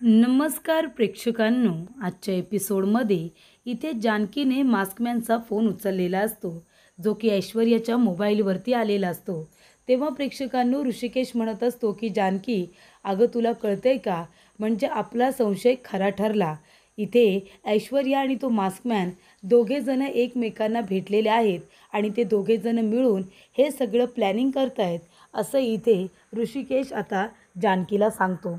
नमस्कार प्रेक्षकांनो, आजच्या एपिसोडमध्ये इथे जानकीने मास्कमॅनचा फोन उचललेला असतो, जो की ऐश्वर्याच्या मोबाईलवरती आलेला असतो. तेव्हा प्रेक्षकांनो ऋषिकेश म्हणत असतो की जानकी, अगं तुला कळतंय का, म्हणजे आपला संशय खरा ठरला. इथे ऐश्वर्या आणि तो मास्कमॅन दोघेजण एकमेकांना भेटलेले आहेत आणि ते दोघेजण मिळून हे सगळं प्लॅनिंग करतायत, असं इथे ऋषिकेश आता जानकीला सांगतो.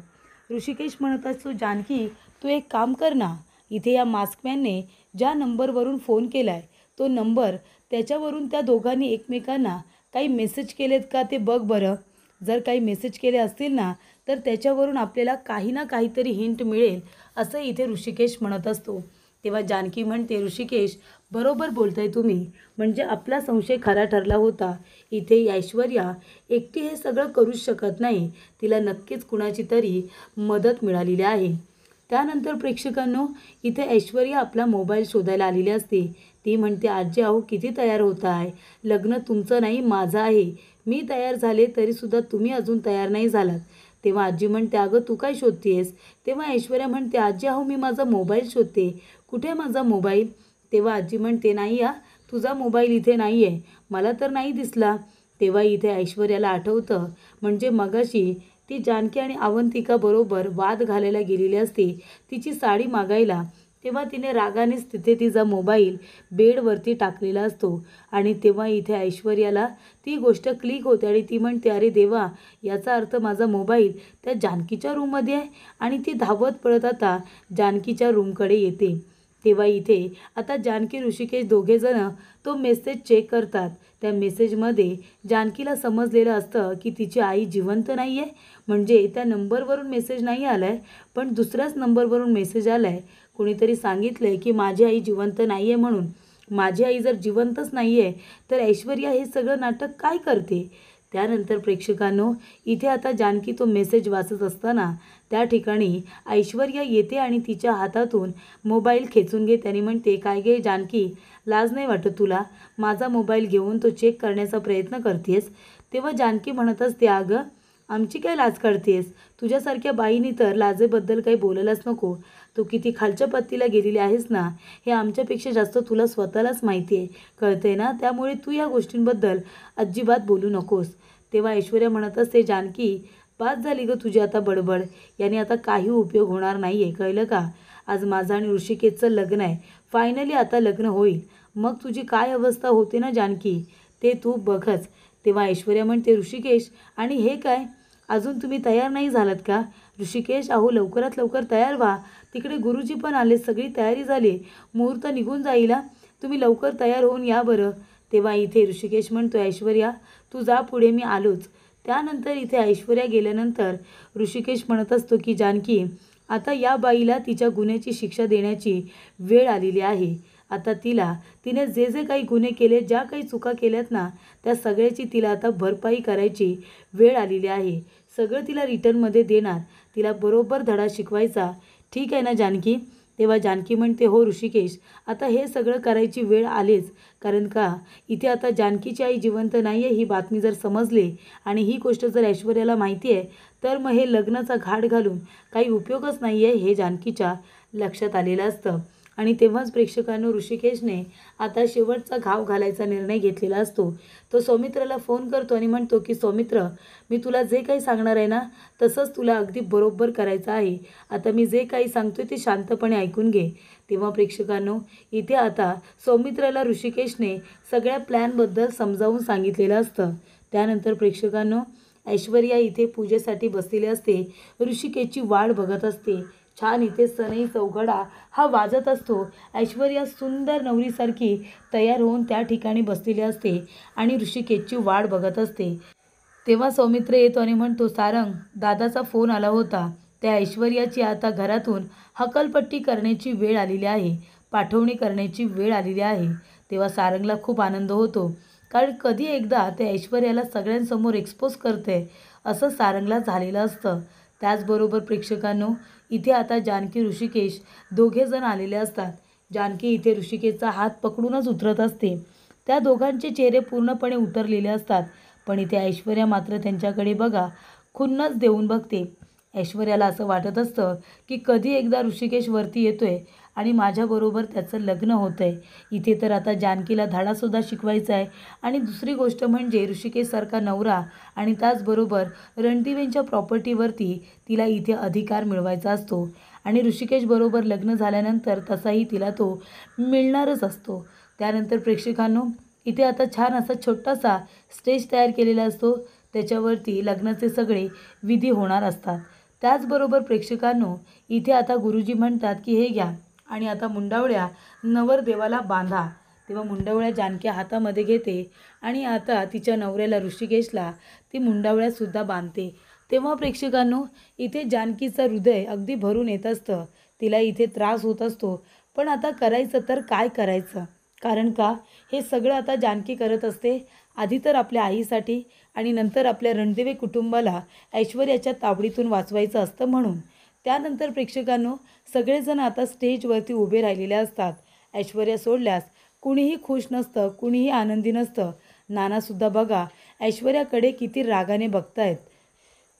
ऋषिकेश म्हणत असतो, जानकी तू एक काम कर ना, इथे या मास्कमॅनने ज्या नंबरवरून फोन केला आहे तो नंबर, त्याच्यावरून त्या दोघांनी एकमेकांना काही मेसेज केलेत का ते बघ बरं. जर काही मेसेज केले असतील ना, तर त्याच्यावरून आपल्याला काही ना काहीतरी हिंट मिळेल, असं इथे ऋषिकेश म्हणत असतो. तेव्हा जानकी म्हणते, ऋषिकेश बरोबर बोलताय तुम्ही, म्हणजे आपला संशय खरा ठरला होता. इथे ऐश्वर्या एकटी हे सगळं करूच शकत नाही, तिला नक्कीच कुणाची तरी मदत मिळालेली आहे. त्यानंतर प्रेक्षकांनो इथे ऐश्वर्या आपला मोबाईल शोधायला आलेली असते. ती म्हणते, आजी अहो किती तयार होत आहे, लग्न तुमचं नाही माझं आहे, मी तयार झाले तरीसुद्धा तुम्ही अजून तयार नाही झालात. तेव्हा आजी म्हणते, अगं तू काय शोधतेस. तेव्हा ऐश्वर्या म्हणते, आजी अहो मी माझा मोबाईल शोधते, कुठे माझा मोबाईल. तेव्हा आजी म्हणते, नाही तुझा मोबाईल इथे नाही आहे, मला तर नाही दिसला. तेव्हा इथे ऐश्वर्याला आठवतं, म्हणजे मगाशी ती जानकी आणि अवंतिका बरोबर वाद घालायला गेलेली असते तिची साडी मागायला. तेव्हा तिने रागानेच तिथे तिचा मोबाईल बेडवरती टाकलेला असतो आणि तेव्हा इथे ऐश्वर्याला ती गोष्ट क्लिक होते आणि ती म्हणते, अरे देवा, याचा अर्थ माझा मोबाईल त्या जानकीच्या रूममध्ये आहे. आणि ती धावत पळत आता जानकीच्या रूमकडे येते. तेव्हा इथे आता जानकी ऋषिकेश दोघेजण तो मेसेज चेक करतात. त्या मेसेजमध्ये जानकीला समजलेलं असतं की तिची आई जिवंत नाही आहे, म्हणजे त्या नंबरवरून मेसेज नाही आला आहे, पण दुसऱ्याच नंबरवरून मेसेज आला आहे. कोणीतरी सांगितलं आहे की माझी आई जिवंत नाही आहे म्हणून. माझी आई जर जिवंतच नाही आहे तर ऐश्वर्या हे सगळं नाटक काय करते. त्यानंतर प्रेक्षकांनो इथे आता जानकी तो मेसेज वाचत असताना त्या ठिकाणी ऐश्वर्या येते आणि तिच्या हातातून मोबाईल खेचून घेते आणि म्हणते, काय गे जानकी, लाज नाही वाटत तुला, माझा मोबाईल घेऊन तो चेक करण्याचा प्रयत्न करतेस. तेव्हा जानकी म्हणत असते, अगं आमची काय लाज काढतेस, तुझ्यासारख्या बाईनी तर लाजेबद्दल काही बोलायलाच नको. तू किती खालच्या पत्तीला गेलेली आहेस ना, हे आमच्यापेक्षा जास्त तुला स्वतःलाच माहिती आहे, कळतंय ना, त्यामुळे तू या गोष्टींबद्दल अजिबात बोलू नकोस. तेव्हा ऐश्वर्या म्हणत असते, जानकी बास झाली गं तुझी आता बडबड, याने आता काही उपयोग होणार नाही आहे, कळलं का. आज माझं आणि ऋषिकेशचं लग्न आहे, फायनली आता लग्न होईल, मग तुझी काय अवस्था होते ना जानकी, ते तू बघच. तेव्हा ऐश्वर्या म्हणते, ऋषिकेश आणि हे काय, अजून तुम्ही तयार नाही झालात का. ऋषिकेश अहो लवकरात लवकर तयार व्हा, तिकडे गुरुजी पण आले, सगळी तयारी झाली, मुहूर्त निघून जाईल, तुम्ही लवकर तयार होऊन या बरं. तेव्हा इथे ऋषिकेश म्हणतो, ऐश्वर्या तू जा पुढे, मी आलोच. त्यानंतर इथे ऐश्वर्या गेल्यानंतर ऋषिकेश म्हणत असतो की जानकी, आता या बाईला तिच्या गुन्ह्याची शिक्षा देण्याची वेळ आलेली आहे. आता तिने जे जे काही गुन्हे केले, ज्या काही चुका केल्यात ना, त्या सगळ्याची तिला आता भरपाई करायची वेळ आलेली आहे. सगळं तिला रिटर्नमध्ये देणार, तिला बरोबर धडा शिकवायचा. ठीक आहे ना जानकी. तेव्हा जानकी म्हणते, हो ऋषिकेश, आता हे सगळं करायची वेळ आलीच, कारण का इथे आता जानकीची आई जिवंत नाही आहे ही बातमी जर समजली आणि ही गोष्ट जर ऐश्वर्याला माहिती आहे, तर मग हे लग्नाचा घाट घालून काही उपयोगच नाही आहे, हे जानकीच्या लक्षात आलेलं असतं. आणि तेव्हाच प्रेक्षकांनो ऋषिकेशने आता शेवटचा घाव घालायचा निर्णय घेतलेला असतो. तो सौमित्राला फोन करतो आणि म्हणतो की सौमित्र, मी तुला जे काही सांगणार आहे ना, तसंच तुला अगदी बरोबर करायचं आहे. आता मी जे काही सांगतोय ते शांतपणे ऐकून घे. तेव्हा प्रेक्षकांनो इथे आता सौमित्राला ऋषिकेशने सगळ्या प्लॅनबद्दल समजावून सांगितलेलं असतं. त्यानंतर प्रेक्षकांनो ऐश्वर्या इथे पूजेसाठी बसलेली असते, ऋषिकेशची वाट बघत असते. छान इथे सनई चौघडा हा वाजत असतो. ऐश्वर्या सुंदर नवरीसारखी तयार होऊन त्या ठिकाणी बसलेली असते आणि ऋषिकेशची वाट बघत असते. तेव्हा सौमित्र येतो आणि म्हणतो, सारंग, दादाचा फोन आला होता, त्या ऐश्वर्याची आता घरातून हकलपट्टी करण्याची वेळ आलेली आहे, पाठवणी करण्याची वेळ आलेली आहे. तेव्हा सारंगला खूप आनंद होतो, कारण कधी एकदा त्या ऐश्वर्याला सगळ्यांसमोर एक्सपोज करते असं सारंगला झालेलं असतं. त्याचबरोबर प्रेक्षकांनो इथे आता जानकी ऋषिकेश दोघेजण आलेले असतात. जानकी इथे ऋषिकेशचा हात पकडूनच उतरत असते. त्या दोघांचे चेहरे पूर्णपणे उतरलेले असतात, पण इथे ऐश्वर्या मात्र त्यांच्याकडे बघा खुन्नस देऊन बघते. ऐश्वर्याला असं वाटत असतं की कधी एकदा ऋषिकेश वरती येतोय आणि माझ्याबरोबर त्याचं लग्न होतं आहे. इथे तर आता जानकीला धडासुद्धा शिकवायचा आहे आणि दुसरी गोष्ट म्हणजे ऋषिकेशसारखा नवरा आणि त्याचबरोबर रणदिवेंच्या प्रॉपर्टीवरती तिला इथे अधिकार मिळवायचा असतो आणि ऋषिकेशबरोबर लग्न झाल्यानंतर तसाही तिला तो मिळणारच असतो. त्यानंतर प्रेक्षकांनो, इथे आता छान असा छोटासा स्टेज तयार केलेला असतो. त्याच्यावरती लग्नाचे सगळे विधी होणार असतात. त्याचबरोबर प्रेक्षकांनो, इथे आता गुरुजी म्हणतात की हे घ्या आणि आता मुंडावळ्या नवरदेवाला बांधा. तेव्हा मुंडावळ्या जानकी हातामध्ये घेते आणि आता तिच्या नवऱ्याला ऋषिकेशला ती मुंडावळ्यासुद्धा बांधते. तेव्हा प्रेक्षकांनो, इथे जानकीचं हृदय अगदी भरून येत असतं. तिला इथे त्रास होत असतो, पण आता करायचं तर काय करायचं? कारण का हे सगळं आता जानकी करत असते आधी तर आपल्या आईसाठी आणि नंतर आपल्या रणदिवे कुटुंबाला ऐश्वर्याच्या तावडीतून वाचवायचं असतं म्हणून. त्यानंतर प्रेक्षकांनो, सगळेजण आता स्टेजवरती उभे राहिलेले असतात. ऐश्वर्या सोडल्यास कुणीही खुश नसतं, कुणीही आनंदी नसतं. नानासुद्धा बघा ऐश्वर्याकडे किती रागाने बघतायत.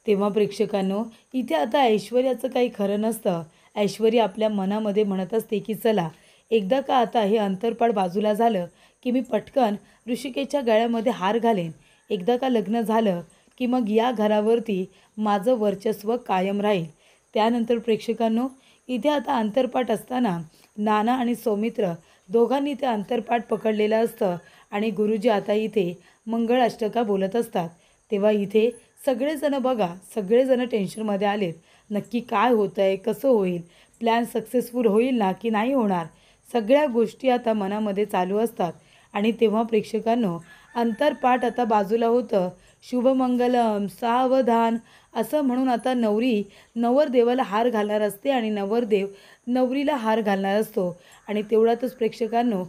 तेव्हा प्रेक्षकांनो, इथे आता ऐश्वर्याचं काही खरं नसतं. ऐश्वर्या आपल्या मनामध्ये म्हणत असते की चला एकदा का आता हे अंतरपाट बाजूला झालं की मी पटकन ऋषिकेशच्या गळ्यामध्ये हार घालेन. एकदा का लग्न झालं की मग या घरावरती माझं वर्चस्व कायम राहील. त्यानंतर प्रेक्षकांनो, इथे आता अंतरपाट असताना नाना आणि सौमित्र दोघांनी ते अंतरपाट पकडलेलं असतं आणि गुरुजी आता इथे मंगळाष्टका बोलत असतात. तेव्हा इथे सगळेजण बघा सगळेजण टेन्शनमध्ये आलेत. नक्की काय होतं आहे, कसं होईल, प्लॅन सक्सेसफुल होईल ना की नाही होणार, सगळ्या गोष्टी आता मनामध्ये चालू असतात. आणि तेव्हा प्रेक्षकांनो, अंतरपाट आता बाजूला होतं. शुभमंगलम सावधान असं म्हणून आता नवरी नवरदेवाला हार घालणार असते आणि नवरदेव नवरीला हार घालणार असतो. आणि तेवढ्यातच प्रेक्षकांनो,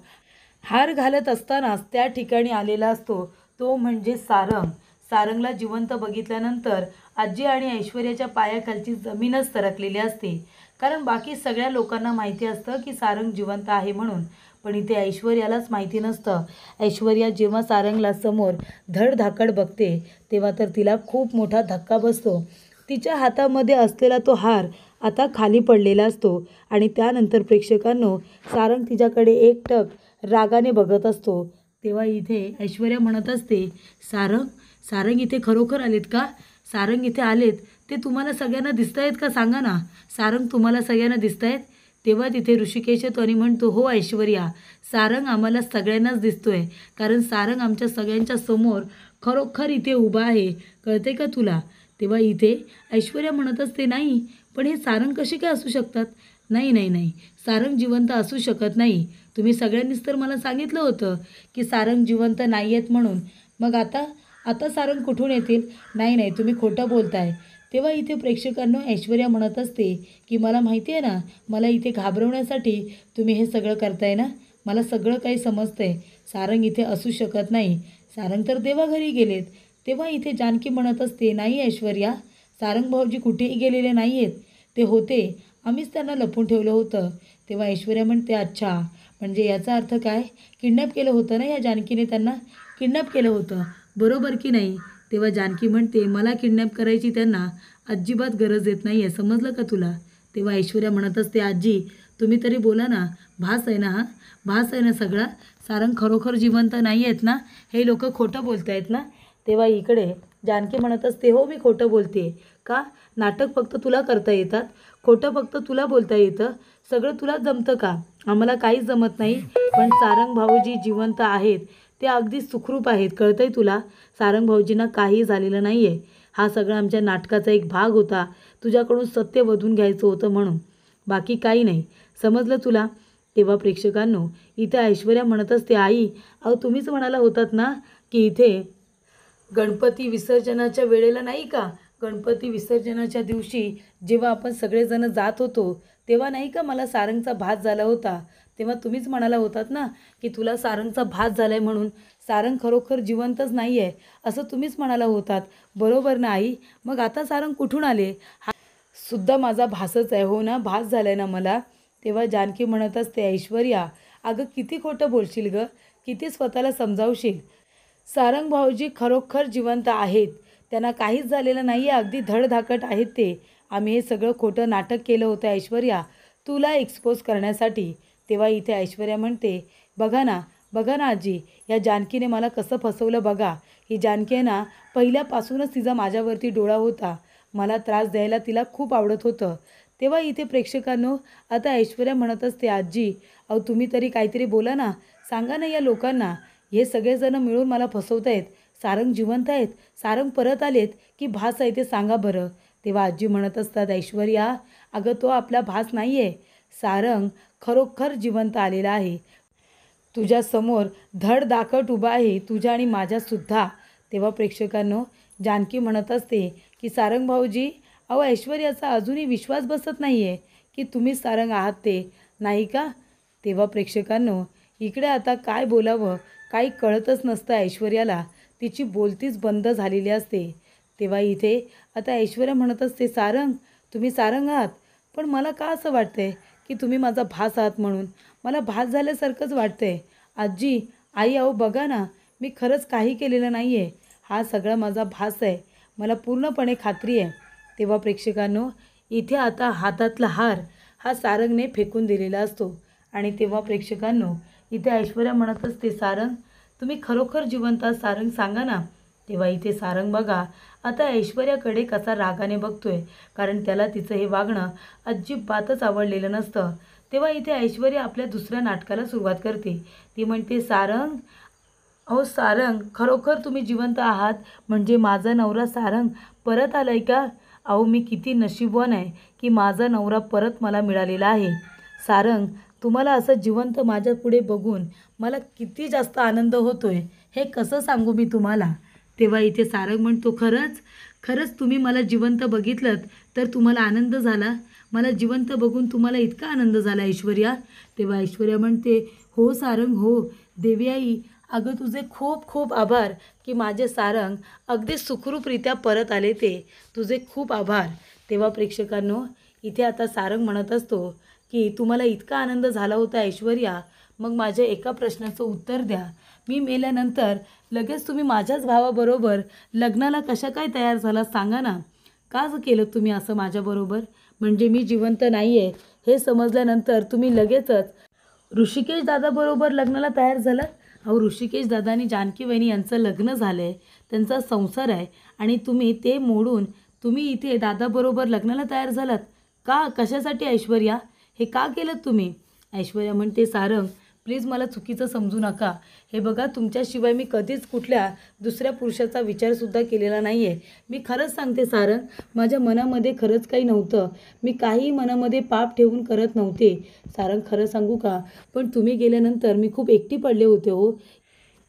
हार घालत असतानाच त्या ठिकाणी आलेला असतो तो म्हणजे सारंग. सारंगला जिवंत बघितल्यानंतर आजी आणि ऐश्वर्याच्या पायाखालची जमीनच सरकलेली असते. कारण बाकी सगळ्या लोकांना माहिती असतं की सारंग जिवंत आहे म्हणून, पण इथे ऐश्वर्यालाच माहिती नसतं. ऐश्वर्या जेव्हा सारंगला समोर धडधाकड बघते तेव्हा तर तिला खूप मोठा धक्का बसतो. तिच्या हातामध्ये असलेला तो हार आता खाली पडलेला असतो आणि त्यानंतर प्रेक्षकांनो, सारंग तिच्याकडे एकटक रागाने बघत असतो. तेव्हा इथे ऐश्वर्या म्हणत असते, सारंग सारंग इथे खरोखर आलेत का? सारंग इथे आलेत ते तुम्हाला सगळ्यांना दिसत आहेत का? सांगा ना, सारंग तुम्हाला सगळ्यांना दिसत आहेत? तेव्हा तिथे ऋषिकेश येतो आणि म्हणतो, हो ऐश्वर्या, सारंग आम्हाला सगळ्यांनाच दिसतोय. कारण सारंग आमच्या सगळ्यांच्या समोर खरोखर इथे उभा आहे, कळते का तुला? तेव्हा इथे ऐश्वर्या म्हणत असते, नाही पण हे सारंग कसे काय असू शकतात? नाही नाही नाही, सारंग जिवंत असू शकत नाही. तुम्ही सगळ्यांनीच तर मला सांगितलं होतं की सारंग जिवंत नाही आहेत म्हणून. मग आता आता सारंग कुठून येतील? नाही नाही, तुम्ही खोटं बोलताय. तेव्हा इथे प्रेक्षकांना ऐश्वर्या म्हणत असते की मला माहिती आहे ना, मला इथे घाबरवण्यासाठी तुम्ही हे सगळं करताय ना, मला सगळं काही समजतंय. सारंग इथे असू शकत नाही, सारंग तर देवाघरी गेलेत. तेव्हा इथे जानकी म्हणत असते, नाही ऐश्वर्या, सारंग भाऊजी कुठेही गेलेले नाही आहेत, ते होते, आम्हीच त्यांना लपवून ठेवलं होतं. तेव्हा ऐश्वर्या म्हणते, अच्छा, म्हणजे याचा अर्थ काय? किडनॅप केलं होतं ना या जानकीने, त्यांना किडनॅप केलं होतं, बरोबर की नाही? तेव्हा जानकी म्हणते, मला किडनॅप करायची त्यांना अजिबात गरज येत नाही आहे, समजलं का तुला? तेव्हा ऐश्वर्या म्हणत असते, आजी तुम्ही तरी बोला ना, भास आहे ना, हा भास आहे ना सगळा, सारंग खरोखर जिवंत नाही आहेत ना, हे लोक खोटं बोलत आहेत ना? तेव्हा इकडे जानकी म्हणत असते, हो मी खोटं बोलते. का? नाटक फक्त तुला करता येतात, खोटं फक्त तुला बोलता येतं, सगळं तुला जमतं का? आम्हाला काहीच जमत नाही. पण सारंग भाऊजी जिवंत आहेत, ते अगदी सुखरूप आहेत, कळतंय तुला? सारंग भाऊजींना काही झालेलं नाही आहे. हा सगळा आमच्या नाटकाचा एक भाग होता, तुझ्याकडून सत्य वधून घ्यायचं होतं म्हणून, बाकी काही नाही, समजलं तुला? तेव्हा प्रेक्षकांनो, इथे ऐश्वर्या म्हणत असते, आई अहो तुम्हीच म्हणाला होतात ना की इथे गणपती विसर्जनाच्या वेळेला नाही का, गणपती विसर्जनाच्या दिवशी जेव्हा आपण सगळेजण जात होतो तेव्हा नाही का मला सारंगचा भास झाला होता, तेव्हा तुम्हीच म्हणाला होतात ना की तुला सारंगचा भास झाला आहे म्हणून, सारंग खरोखर जिवंतच नाही आहे असं तुम्हीच म्हणाला होतात, बरोबर ना आई? मग आता सारंग कुठून आले? हा सुद्धा माझा भासच आहे, हो ना, भास झाला आहे ना मला? तेव्हा जानकी म्हणत असते, ऐश्वर्या अगं किती खोटं बोलशील गं, किती स्वतःला समजावशील? सारंग भाऊजी खरोखर जिवंत आहेत, त्यांना काहीच झालेलं नाही आहे, अगदी धडधाकट आहेत ते. आम्ही हे सगळं खोटं नाटक केलं होतं ऐश्वर्या, तुला एक्सपोज करण्यासाठी. तेव्हा इथे ऐश्वर्या म्हणते, बघा ना आजी, या जानकीने मला कसं फसवलं बघा. ही जानकी आहे ना, पहिल्यापासूनच तिचा माझ्यावरती डोळा होता. मला त्रास द्यायला तिला खूप आवडत होतं. तेव्हा इथे प्रेक्षकांनो, आता ऐश्वर्या म्हणत असते, आजी अहो तुम्ही तरी काहीतरी बोला ना, सांगा ना या लोकांना, हे सगळेजण मिळून मला फसवत आहेत. सारंग जिवंत आहेत, सारंग परत आलेत की भास आहे ते सांगा बरं. तेव्हा आजी म्हणत असतात, ऐश्वर्या अगं तो आपला भास नाही आहे, सारंग खरोखर जिवंत आलेला आहे. तुझ्यासमोर धडधाकट उभा आहे, तुझ्या आणि माझ्यासुद्धा. तेव्हा प्रेक्षकांनो, जानकी म्हणत असते की सारंग भाऊजी, अहो ऐश्वर्याचा अजूनही विश्वास बसत नाही आहे की तुम्हीच सारंग आहात ते, नाही का? तेव्हा प्रेक्षकांनो, इकडे आता काय बोलावं काही कळतच नसतं ऐश्वर्याला. तिची बोलतीच बंद झालेली असते. तेव्हा इथे आता ऐश्वर्या म्हणत असते, सारंग तुम्ही सारंग आहात, पण मला का असं वाटतंय की तुम्ही माझा भास आहात म्हणून. मला भास झाल्यासारखंच वाटतंय. आजी, आई अहो बघा ना, मी खरंच काही केलेलं नाही आहे. हा सगळा माझा भास आहे, मला पूर्णपणे खात्री आहे. तेव्हा प्रेक्षकांनो, इथे आता हातातला हार हा सारंगने फेकून दिलेला असतो. आणि तेव्हा प्रेक्षकांनो, इथे ऐश्वर्या म्हणत असते, सारंग तुम्ही खरोखर जिवंत आहात सारंग, सांगा ना. तेव्हा इथे सारंग बघा आता ऐश्वर्याकडे कसा रागाने बघतोय, कारण त्याला तिचं हे वागणं अजिबातच आवडलेलं नसतं. तेव्हा इथे ऐश्वर्या आपल्या दुसऱ्या नाटकाला सुरुवात करते. ती म्हणते, सारंग अहो सारंग खरोखर तुम्ही जिवंत आहात, म्हणजे माझा नवरा सारंग परत आलाय का? अहो मी किती नशीबवान आहे की माझा नवरा परत मला मिळालेला आहे. सारंग तुम्हाला असं जिवंत माझ्या पुढे बघून मला किती जास्त आनंद होतोय, हे कसं सांगू मी तुम्हाला. तेव्हा इथे सारंग म्हणतो, खरंच तुम्ही मला जिवंत बघितलं तर तुम्हाला आनंद झाला? मला जिवंत बघून तुम्हाला इतका आनंद झाला ऐश्वर्या? तेव्हा ऐश्वर्या म्हणते, हो सारंग हो, देवी आई अगं तुझे खूप खूप आभार की माझे सारंग अगदी सुखरूपरित्या परत आले, ते तुझे खूप आभार. तेव्हा प्रेक्षकांनो, इथे आता सारंग म्हणत असतो की तुम्हाला इतका आनंद झाला होता ऐश्वर्या, मग माझ्या एका प्रश्नाचं उत्तर द्या. मी मेल्यानंतर लगेच तुम्ही माझ्याच भावाबरोबर लग्नाला कशा काय तयार झाला सांगा ना. का केलं तुम्ही असं माझ्याबरोबर? म्हणजे मी जिवंत नाही आहे हे समजल्यानंतर तुम्ही लगेचच ऋषिकेश दादाबरोबर लग्नाला तयार झालात? अहो ऋषिकेश दादा आणि जानकी वहिनी यांचं लग्न झालं आहे, त्यांचा संसार आहे, आणि तुम्ही ते मोडून तुम्ही इथे दादाबरोबर लग्नाला तयार झालात का? कशासाठी ऐश्वर्या? हे का केलं तुम्ही? ऐश्वर्या म्हणते, सारंग प्लीज मला चुकीचं समजू नका. हे बघा तुमच्याशिवाय मी कधीच कुठल्या दुसऱ्या पुरुषाचा विचारसुद्धा केलेला नाही आहे. मी खरंच सांगते सारंग, माझ्या मनामध्ये खरंच काही नव्हतं. मी काही मनामध्ये पाप ठेवून करत नव्हते. सारंग खरं सांगू का, पण तुम्ही गेल्यानंतर मी खूप एकटी पडले होते हो.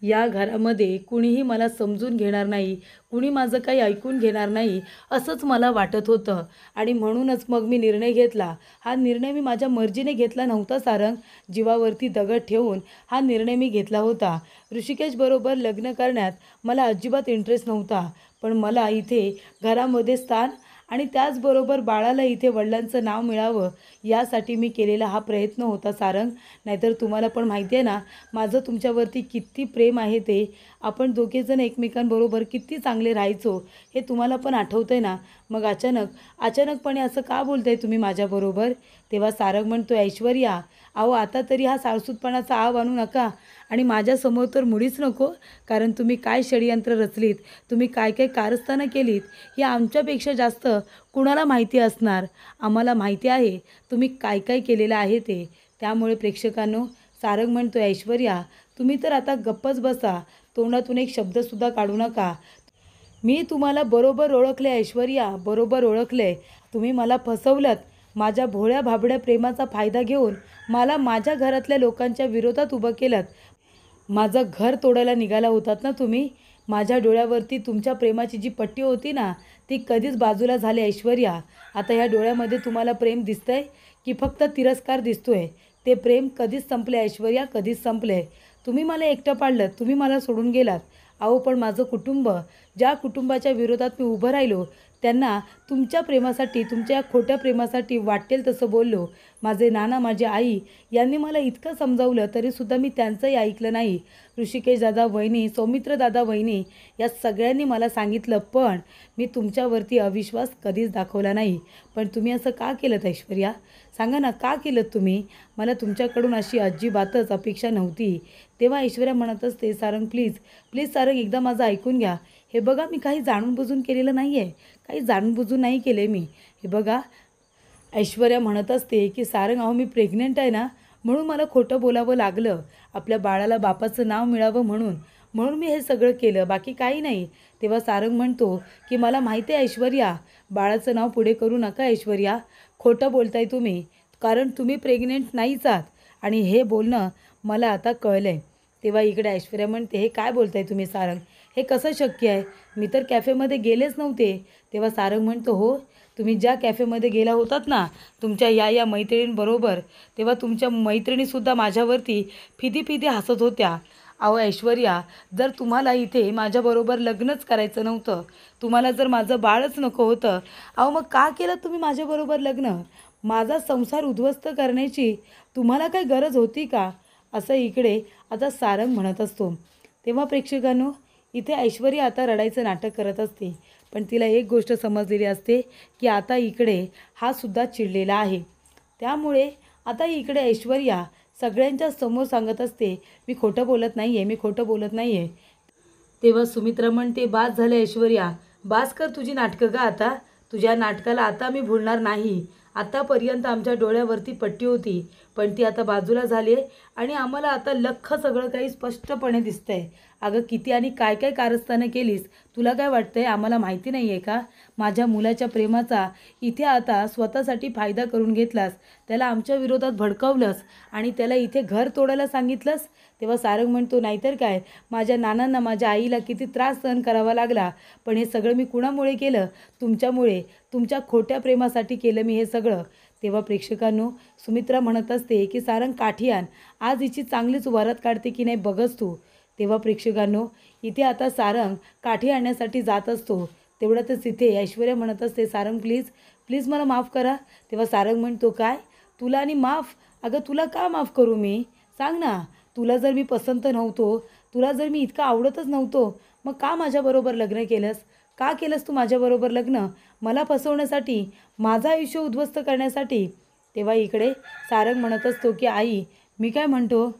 या घरामध्ये कुणीही मला समजून घेणार नाही, कुणी माझं काही ऐकून घेणार नाही असंच मला वाटत होतं, आणि म्हणूनच मग मी निर्णय घेतला. हा निर्णय मी माझ्या मर्जीने घेतला नव्हता सारंग, जीवावरती दगड ठेवून हा निर्णय मी घेतला होता. ऋषिकेशबरोबर लग्न करण्यात मला अजिबात इंटरेस्ट नव्हता, पण मला इथे घरामध्ये स्थान आणि त्याचबरोबर बाळाला इथे वडिलांचं नाव मिळावं यासाठी मी केलेला हा प्रयत्न होता सारंग. नाहीतर तुम्हाला पण माहिती आहे ना माझं तुमच्यावरती किती प्रेम आहे ते. आपण दोघेजण एकमेकांबरोबर किती चांगले राहायचो हे तुम्हाला पण आठवतं आहे ना. मग अचानकपणे असं का बोलताय तुम्ही माझ्याबरोबर? तेव्हा सारंग म्हणतो, ऐश्वर्या अहो आता तरी हा साळसूतपणाचा आव आणू नका, आणि माझ्यासमोर तर मुळीच नको, कारण तुम्ही काय षडयंत्र रचलीत, तुम्ही काय काय कारस्थानं केलीत हे आमच्यापेक्षा जास्त कुणाला माहिती असणार. आम्हाला माहिती आहे तुम्ही काय काय केलेलं आहे ते. त्यामुळे प्रेक्षकांनो, सारंग म्हणतो, ऐश्वर्या तुम्ही तर आता गप्पच बसा, तोंडातून एक शब्दसुद्धा काढू नका. मी तुम्हाला बरोबर ओळखले ऐश्वर्या, बरोबर ओळखले. तुम्ही मला फसवलंत. माझ्या भोळ्या भाबड्या प्रेमाचा फायदा घेऊन मला माझ्या घरातल्या लोकांच्या विरोधात उभं केलं. माझं घर तोडायला निघाला होतात ना तुम्ही. माझ्या डोळ्यावरती तुमच्या प्रेमाची जी पट्टी होती ना ती कधीच बाजूला झाली ऐश्वर्या. आता ह्या डोळ्यामध्ये तुम्हाला प्रेम दिसतंय की फक्त तिरस्कार दिसतोय? ते प्रेम कधीच संपले ऐश्वर्या, कधीच संपले. तुम्ही मला एकटं पाडलं, तुम्ही मला सोडून गेलात. अहो पण माझं कुटुंब, ज्या कुटुंबाच्या विरोधात मी उभं राहिलो त्यांना तुमच्या प्रेमासाठी, तुमच्या खोट्या प्रेमासाठी वाटेल तसं बोललो. माझे नाना, माझी आई यांनी मला इतकं समजावलं तरीसुद्धा मी त्यांचंही ऐकलं नाही. ऋषिकेश दादा, वहिनी, सौमित्र दादा, वहिनी या सगळ्यांनी मला सांगितलं, पण मी तुमच्यावरती अविश्वास कधीच दाखवला नाही. पण तुम्ही असं का केलं ऐश्वर्या? सांगा ना, का केलं तुम्ही? मला तुमच्याकडून अशी अजिबातच अपेक्षा नव्हती. तेव्हा ऐश्वर्या म्हणत असते, सारंग प्लीज, प्लीज सारंग, एकदा माझं ऐकून घ्या. हे बघा, मी काही जाणून-बुजून केलेलं नाही आहे. काही जाणून-बुजून नाही केले मी. हे बघा, ऐश्वर्या म्हणत असते की सारंग, अहो मी प्रेग्नंट आहे ना, म्हणून मला खोटं बोलावं लागलं. आपल्या बाळाला बापाचं नाव मिळावं म्हणून म्हणून मी हे सगळं केलं, बाकी काही नाही. तेव्हा सारंग म्हणतो की मला माहिती आहे ऐश्वर्या, बाळाचं नाव पुढे करू नका ऐश्वर्या. खोटं बोलताय तुम्ही, कारण तुम्ही प्रेग्नेंट नाहीच आहात आणि हे बोलणं मला आता कळलं आहे. तेव्हा इकडे ऐश्वर्या म्हणते, हे काय बोलताय तुम्ही सारंग? हे कसं शक्य आहे? मी तर कॅफेमध्ये गेलेच नव्हते. तेव्हा सारंग म्हणतो, हो, तुम्ही ज्या कॅफेमध्ये गेला होतात ना तुमच्या या मैत्रिणींबरोबर, तेव्हा तुमच्या मैत्रिणीसुद्धा माझ्यावरती फिदी हसत होत्या. अहो ऐश्वर्या, जर तुम्हाला इथे माझ्याबरोबर लग्नच करायचं नव्हतं, तुम्हाला जर माझं बाळच नको होतं, अहो मग का केलं तुम्ही माझ्याबरोबर लग्न? माझा संसार उद्ध्वस्त करण्याची तुम्हाला काही गरज होती का? असं इकडे आता सारंग म्हणत असतो. तेव्हा प्रेक्षकांनो, इथे ऐश्वर्या आता रडायचं नाटक करत असते, पण तिला एक गोष्ट समजलेली असते की आता इकडे हा सुद्धा चिडलेला आहे. त्यामुळे आता इकडे ऐश्वर्या सगळ्यांच्या समोर सांगत असते, मी खोटं बोलत नाही आहे, मी खोटं बोलत नाही आहे. तेव्हा सुमित्रा म्हणते, बास झालं ऐश्वर्या, बास कर तुझी नाटकं का आता. तुझ्या नाटकाला आता मी भुलणार नाही. आतापर्यंत आमच्या डोळ्यावरती पट्टी होती, पण ती आता बाजूला झाली आहे आणि आम्हाला आता लख्ख सगळं काही स्पष्टपणे दिसतंय. अगं किती आणि काय काय कारस्थानं केलीस, तुला काय वाटतंय आम्हाला माहिती नाही आहे का? माझ्या मुलाच्या प्रेमाचा इथे आता स्वतःसाठी फायदा करून घेतलास, त्याला आमच्या विरोधात भडकावलंस आणि त्याला इथे घर तोडायला सांगितलंस. तेव्हा सारंग म्हणतो, नाहीतर काय, माझ्या नानांना, माझ्या आईला किती त्रास सहन करावा लागला, पण हे सगळं मी कुणामुळे केलं? तुमच्यामुळे, तुमच्या खोट्या प्रेमासाठी केलं मी हे सगळं. तेव्हा प्रेक्षकांनो, सुमित्रा म्हणत असते की सारंग काठी आण, आज हिची चांगलीच वरात काढते की नाही बघच तू. तेव्हा प्रेक्षकांनो, इथे आता सारंग काठी आणण्यासाठी जात असतो. तेवढ्यातच इथे ऐश्वर्या म्हणत असते, सारंग प्लीज, प्लीज मला माफ करा. तेव्हा सारंग म्हणतो, काय तुला आणि माफ? अगं तुला का माफ करू मी? सांग ना. तुला जर मी पसंत नव्हतो, तुला जर मी इतका आवडतच नव्हतो, मग का माझ्याबरोबर लग्न केलंस? का केलंस तू माझ्याबरोबर लग्न? मला फसवण्यासाठी, माझं आयुष्य उद्ध्वस्त करण्यासाठी. तेव्हा इकडे सारंग म्हणत असतो की आई, मी काय म्हणतो,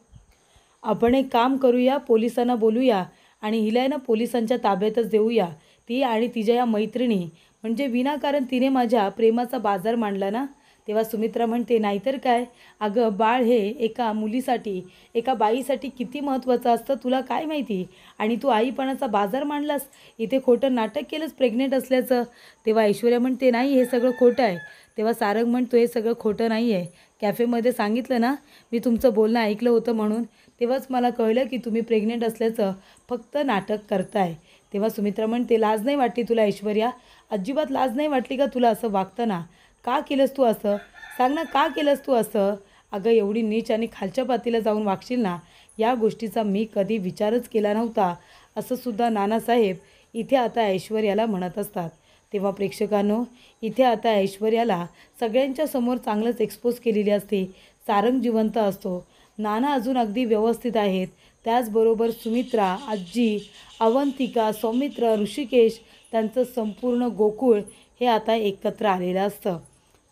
आपण एक काम करूया, पोलिसांना बोलूया आणि हिला आहे ना पोलिसांच्या ताब्यातच देऊया. ती आणि तिच्या या मैत्रिणी, म्हणजे विनाकारण तिने माझ्या प्रेमाचा बाजार मांडला ना. तेव्हा सुमित्रा म्हणते, नाहीतर काय, अगं बाळ हे एका मुलीसाठी, एका बाईसाठी किती महत्त्वाचं असतं तुला काय माहिती, आणि तू आईपणाचा बाजार मांडलास, इथे खोटं नाटक केलंस प्रेग्नेंट असल्याचं. तेव्हा ऐश्वर्या म्हणते, नाही हे सगळं खोटं आहे. तेव्हा सारंग म्हणतो, हे सगळं खोटं नाही आहे. कॅफेमध्ये सांगितलं ना मी तुमचं बोलणं ऐकलं होतं म्हणून, तेव्हाच मला कळलं की तुम्ही प्रेग्नेंट असल्याचं फक्त नाटक करताय. तेव्हा सुमित्रा म्हणते, लाज नाही वाटली तुला ऐश्वर्या? अजिबात लाज नाही वाटली का तुला असं वागताना? का केलंस तू असं? सांग ना, का केलंस तू असं? अगं एवढी नीच आणि खालच्या पातीला जाऊन वागशील ना, या गोष्टीचा मी कधी विचारच केला नव्हता, असं सुद्धा नानासाहेब इथे आता ऐश्वर्याला म्हणत असतात. तेव्हा प्रेक्षकांनो, इथे आता ऐश्वर्याला सगळ्यांच्या समोर चांगलंच एक्सपोज केलेली असते. सारंग जिवंत असतो, नाना अजून अगदी व्यवस्थित आहेत, त्याचबरोबर सुमित्रा, आजी, अवंतिका, सौमित्र, ऋषिकेश, त्यांचं संपूर्ण गोकुळ हे आता एकत्र आलेलं असतं.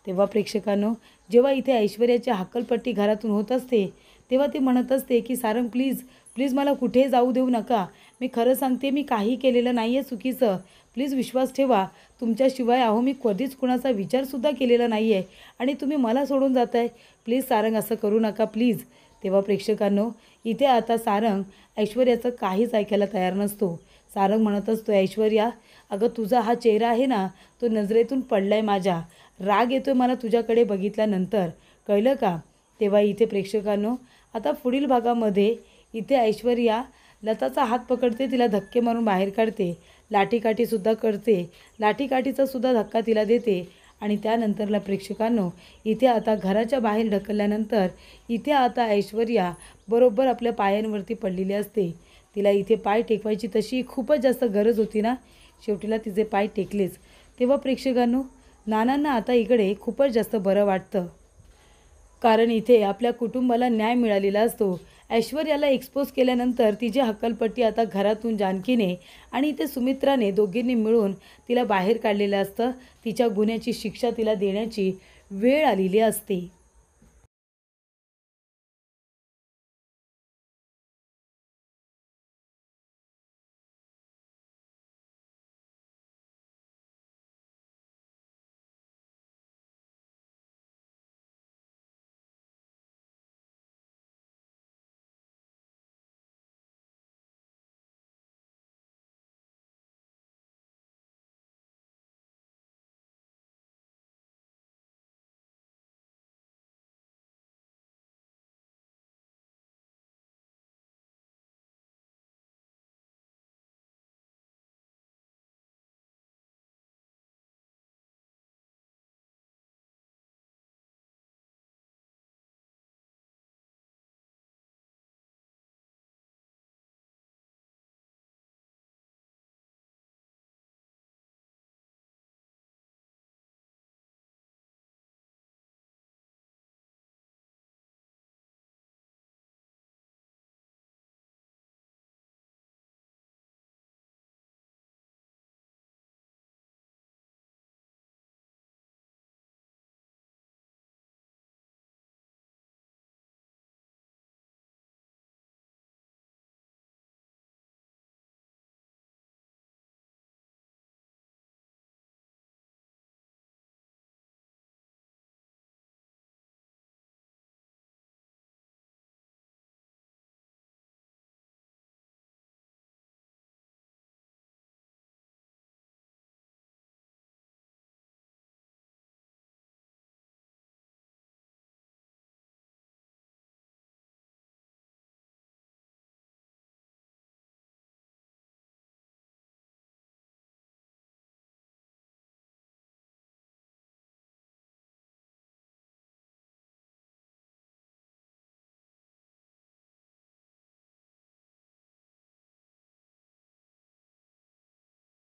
तेव्हा प्रेक्षकांनो, जेव्हा इथे ऐश्वर्याची हक्कलपट्टी घरातून होत असते, तेव्हा ती म्हणत असते की सारंग प्लीज, प्लीज मला कुठेही जाऊ देऊ नका. मी खरं सांगते, मी काही केलेलं नाही आहे चुकीचं. प्लीज विश्वास ठेवा. तुमच्याशिवाय अहो मी कधीच कुणाचा विचारसुद्धा केलेला नाही आहे आणि तुम्ही मला सोडून जात आहे. प्लीज सारंग असं करू नका प्लीज. तेव्हा प्रेक्षकांनो, इथे आता सारंग ऐश्वर्याचं काहीच ऐकायला तयार नसतो. सारंग म्हणत असतो, ऐश्वर्या अगं तुझा हा चेहरा आहे ना, तो नजरेतून पडला आहे माझ्या. राग येतो आहे मला तुझ्याकडे बघितल्यानंतर, कळलं का? तेव्हा इथे प्रेक्षकांनो, आता पुढील भागामध्ये इथे ऐश्वर्या लताचा हात पकडते, तिला धक्के मारून बाहेर काढते, लाठीकाठीसुद्धा करते, लाठीकाठीचा सुद्धा धक्का तिला देते आणि त्यानंतरला प्रेक्षकांनो, इथे आता घराच्या बाहेर ढकलल्यानंतर इथे आता ऐश्वर्या बरोबर आपल्या पायांवरती पडलेली असते. तिला इथे पाय टेकवायची तशी खूपच जास्त गरज होती ना, शेवटीला तिचे पाय टेकलेच. तेव्हा प्रेक्षकांनो, नानांना आता इकडे खूपच जास्त बरं वाटतं, कारण इथे आपल्या कुटुंबाला न्याय मिळालेला असतो. ऐश्वर्याला एक्सपोज केल्यानंतर तिची हक्कलपट्टी आता घरातून जानकीने आणि इथे सुमित्राने दोघींनी मिळून तिला बाहेर काढलेलं असतं. तिच्या गुन्ह्याची शिक्षा तिला देण्याची वेळ आलेली असते.